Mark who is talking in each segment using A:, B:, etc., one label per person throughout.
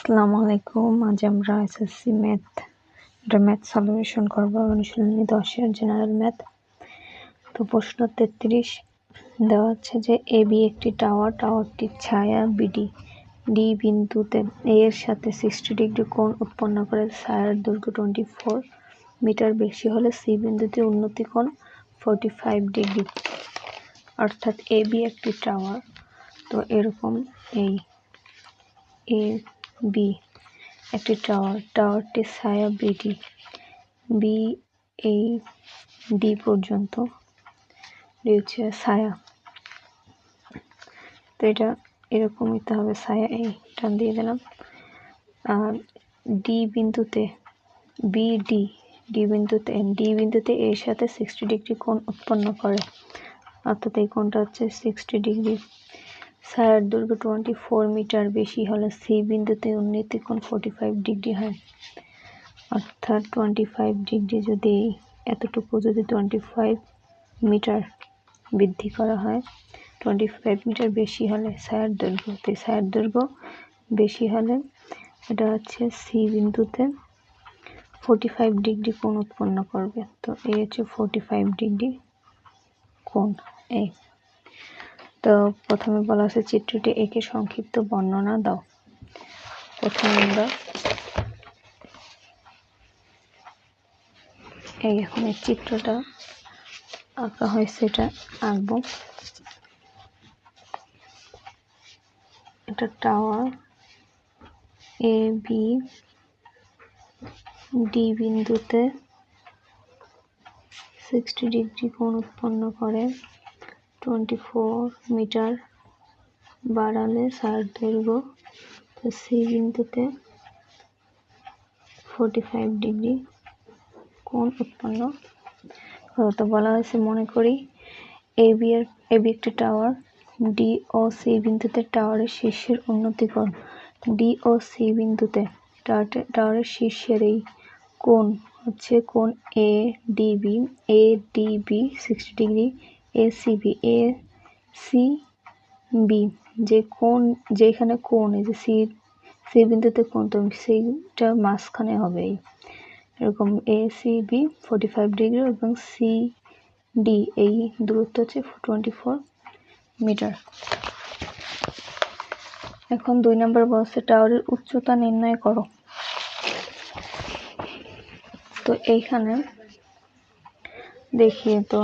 A: আসসালামু আলাইকুম। আজ আমরা এসএসসি ম্যাথ সলিউশন করবো। অনুশীলনী 10-এর জেনারেল ম্যাথ। তো প্রশ্ন 33 দেওয়া আছে যে এ বি একটি টাওয়ারটির ছায়া বিডি ডি বিন্দুতে এ এর সাথে 60 ডিগ্রি কোণ উৎপন্ন করে। ছায়ার দৈর্ঘ্য 24 মিটার বেশি হলে সি বিন্দুতে উন্নতি কোণ 45 ডিগ্রি। অর্থাৎ এ বি একটি টাওয়ার। তো এরকম এই এ বি একটি টাওয়ারটির ছায়া বিডি বি এই ডি পর্যন্ত রয়েছে ছায়া। তো এটা এরকম নিতে হবে, ছায়া এই টান দিয়ে দিলাম। আর ডি বিন্দুতে ডি বিন্দুতে এর সাথে 60 ডিগ্রি কোণ উৎপন্ন করে। অর্থাৎ এই কোণটা হচ্ছে 60 ডিগ্রি। ছায়ার দৈর্ঘ্য 24 মিটার বেশি হলে সি বিন্দুতে উন্নতি কোণ 45 ডিগ্রি হয়। অর্থাৎ 25 ডিগ্রি যদি এতটুকু যদি 25 মিটার বৃদ্ধি করা হয়, 25 মিটার বেশি হলে ছায়ার দৈর্ঘ্য বেশি হলে এটা হচ্ছে সি বিন্দুতে 45 ডিগ্রি কোণ উৎপন্ন করবে। তো এই হচ্ছে 45 ডিগ্রি কোণ। এই তো প্রথমে বলা আছে চিত্রটি একে সংক্ষিপ্ত বর্ণনা দাও। প্রথমে আমরা এই এখন এই চিত্রটা আঁকা হয়েছে, এটা আঁকবো। এটা টাওয়ার এ বি ডি বিন্দুতে 60 ডিগ্রি কোণ উৎপন্ন করে। 24 মিটার বাড়ালে ছায়ার দৈর্ঘ্য সি বিন্দুতে 45 ডিগ্রি কোণ উৎপন্ন করে। তো বলা হয়েছে মনে করি এ বি একটি টাওয়ার, ডি ও সি বিন্দুতে টাওয়ারের শীর্ষের উন্নতি কোণ। ডি ও সি বিন্দুতে টাওয়ারের শীর্ষের এই কোণ হচ্ছে কোণ A DB 60 degree. A C B যে কোণ, যেখানে কোণ এই যে সি বিন্দুতে কোণ, তো সেইটা মাঝখানে হবে এরকম। এ সি বি 45 ডিগ্রি এবং সি ডি এই দূরত্ব হচ্ছে 24 মিটার। এখন 2 নম্বর বলছে টাওয়ারের উচ্চতা নির্ণয় করো। তো এইখানে দেখি, তো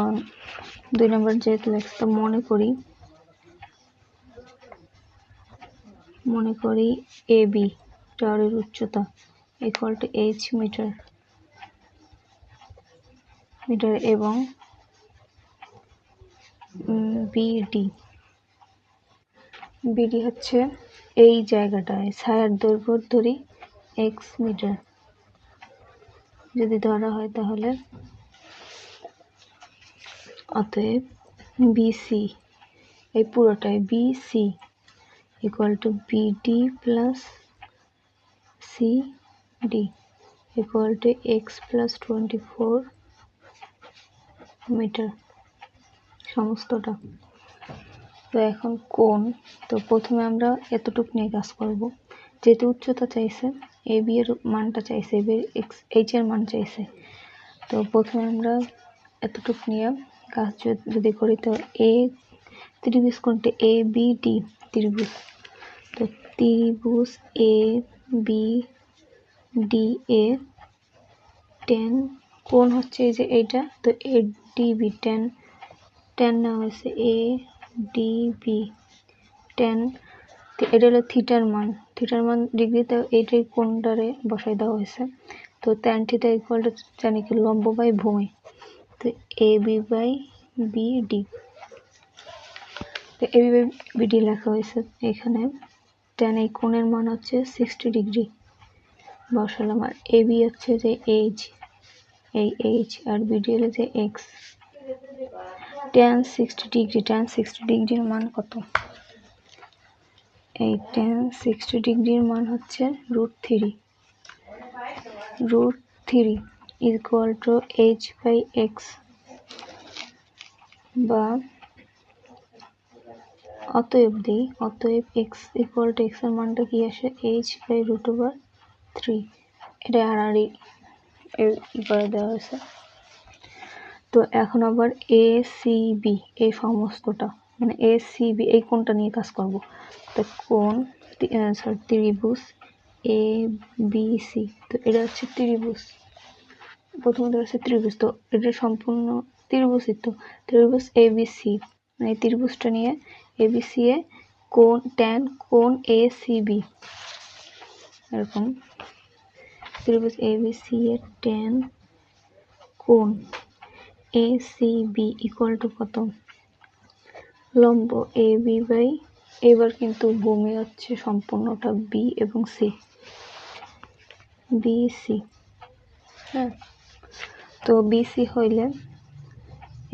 A: 2 নম্বর যেহেতু লেখছে, তো মনে করি এ বি টাওয়ারের উচ্চতা ইকুয়াল টু এইচ মিটার এবং বিডি হচ্ছে এই জায়গাটায়। ছায়ার দৈর্ঘ্য ধরি এক্স মিটার যদি ধরা হয়, তাহলে অতএব বিসি এই পুরোটাই BC equal to BD plus CD equal to x plus 24 metre সমস্তটা। তো এখন কোণ, তো প্রথমে আমরা এতটুকু নিয়ে কাজ করব। যেহেতু উচ্চতা চাইছে, এ বি এর মানটা চাইছে, এ বি এইচ এর মান চাইছে, তো প্রথমে আমরা এতটুকু নিয়ে কাজ যদি করি, তো এ ত্রিভুজ কোণটা এ বি ডি ত্রিভুজ। তো ত্রিভুজ A B D A ten কোণ হচ্ছে এই যে এইটা, তো এ ডিবি টেন নেওয়া হয়েছে। এ ডিবি টেন, এটা হলো থিটার মান ডিগ্রিতে এইটাই কোণটারে বসাই দেওয়া হয়েছে। তো ট্যান থিটা ইকুয়াল টু জানি কি লম্ব বাই ভূমি, তো এ বি বাই বিডি। তো এ বি বাই বিডি লেখা হয়েছে এখানে। ট্যান এই কোণের মান হচ্ছে 60 ডিগ্রি বসালাম। আর এ বি হচ্ছে যে এইচ আর বিডি হলো যে এক্স। ট্যান 60 ডিগ্রির মান কত? এই ট্যান 60 ডিগ্রির মান হচ্ছে √3 equal to h by x, বা অতএব এক্স ইকুয়াল টু এক্স এর মানটা কি আসে h/√3। এটা আড়াআড়ি ই করে দেওয়া হয়েছে। তো এখন আবার ACB এই সমস্তটা মানে ACB এই কোণটা নিয়ে কাজ করব। তো কোণ ত্রিভুজ ABC, তো এটা হচ্ছে ত্রিভুজ, প্রথমত হচ্ছে ত্রিভুজ, তো এটা সম্পূর্ণ ত্রিভুজই, তো ত্রিভুজ ABC মানে ত্রিভুজটা নিয়ে ABC এ কোণ ট্যান কোণ ACB, এরকম ত্রিভুজ ABC এর ট্যান কোণ ACB ইকুয়াল টু কত, লম্ব AB বাই, এবার কিন্তু ভূমি হচ্ছে সম্পূর্ণটা B এবং C, BC। হ্যাঁ, তো BC হইলে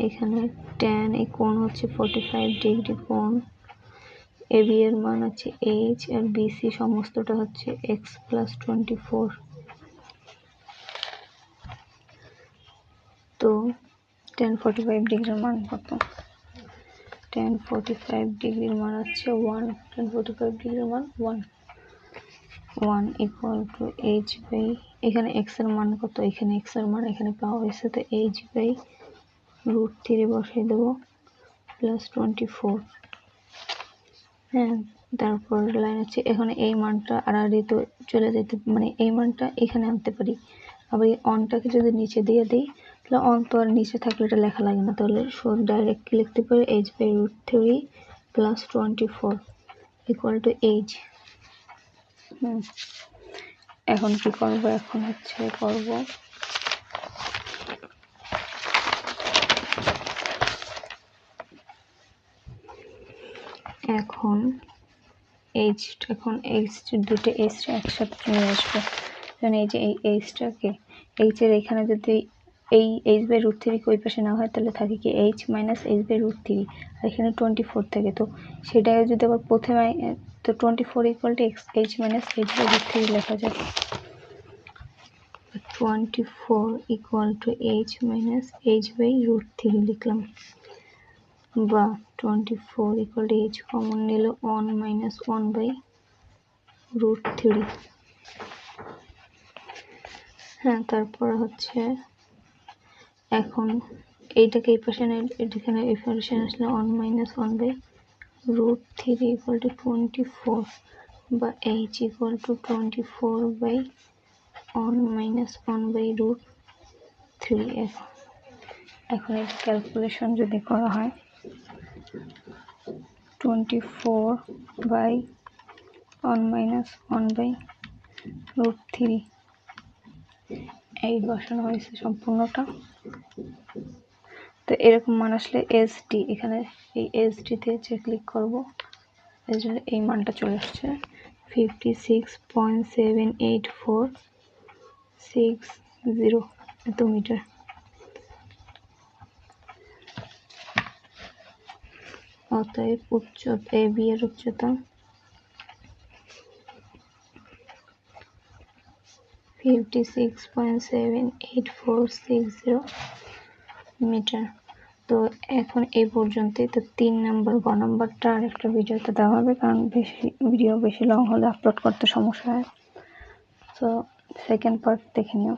A: এখানে ট্যান এই কোণ হচ্ছে 45 ডিগ্রি কোণ, AB এর মান হচ্ছে H আর BC সমস্তটা হচ্ছে x + 24। তো ট্যান 45 ডিগ্রির মান কত, ট্যান 45 ডিগ্রির মান হচ্ছে 1, ট্যান 45 ডিগ্রির মান 1 ইকুয়াল টু h বাই, এখানে x এর মান কত, এখানে x এর মান এখানে পাওয়া হয়েছে, তো h/√3 বসাই দেবো প্লাস 24। হ্যাঁ, তারপর লাইন হচ্ছে এখন এই মানটা আড়াআড়ি তো চলে যেতে, মানে এই মানটা এখানে আনতে পারি, আবার এই অনটাকে যদি নিচে দিয়ে দিই তাহলে অন তো আর নিচে থাকলে এটা লেখা লাগে না, তাহলে ডাইরেক্ট লিখতে পারি h/√3 plus 24 equal to h। এখন কি করব, এখন হচ্ছে করব এখন h, এখন h দুটো h একসাথে চলে আসবে, কারণ এই যে এই h-টাকে h এর এখানে যদি এই h/√3 ওই পাশে না হয় তাহলে থাকে কি h - h/√3, আর এখানে 24 থাকে, তো সেটাকে যদি আবার প্রথমে তো 24 ইকুয়াল টু h - h/√3 লেখা যায়, 24 ইকুয়াল টু h - h/√3 লিখলাম, বা 24 ইকুয়াল টু h কমন নিলে 1 - 1/√3। হ্যাঁ, তারপর হচ্ছে এখন এইটাকে এই পাশে এখানে এই পাশে আসলে 1 - 1/√3 ইকুয়াল টু 24, বা h ইকুয়াল টু 24/1 - 1/√3। এখন এই ক্যালকুলেশন যদি করা হয় 24/1 - 1/√3 এই বসানো হয়েছে সম্পূর্ণটা। তো এরকম মান আসলে SD, এখানে এই SD তে যে ক্লিক করব, এর জন্য এই মানটা চলে আসছে 56.7846 এত মিটার। অতএব উচ্চতা AB এর উচ্চতা 56.7846 মিটার। তো এখন এই পর্যন্তই। তো 3 নাম্বার গ নাম্বারটা আর একটা ভিডিওতে দেওয়া হবে, কারণ ভিডিও বেশি লং হলে আপলোড করতে সমস্যা হয়। তো সেকেন্ড পার্ট দেখে নিও।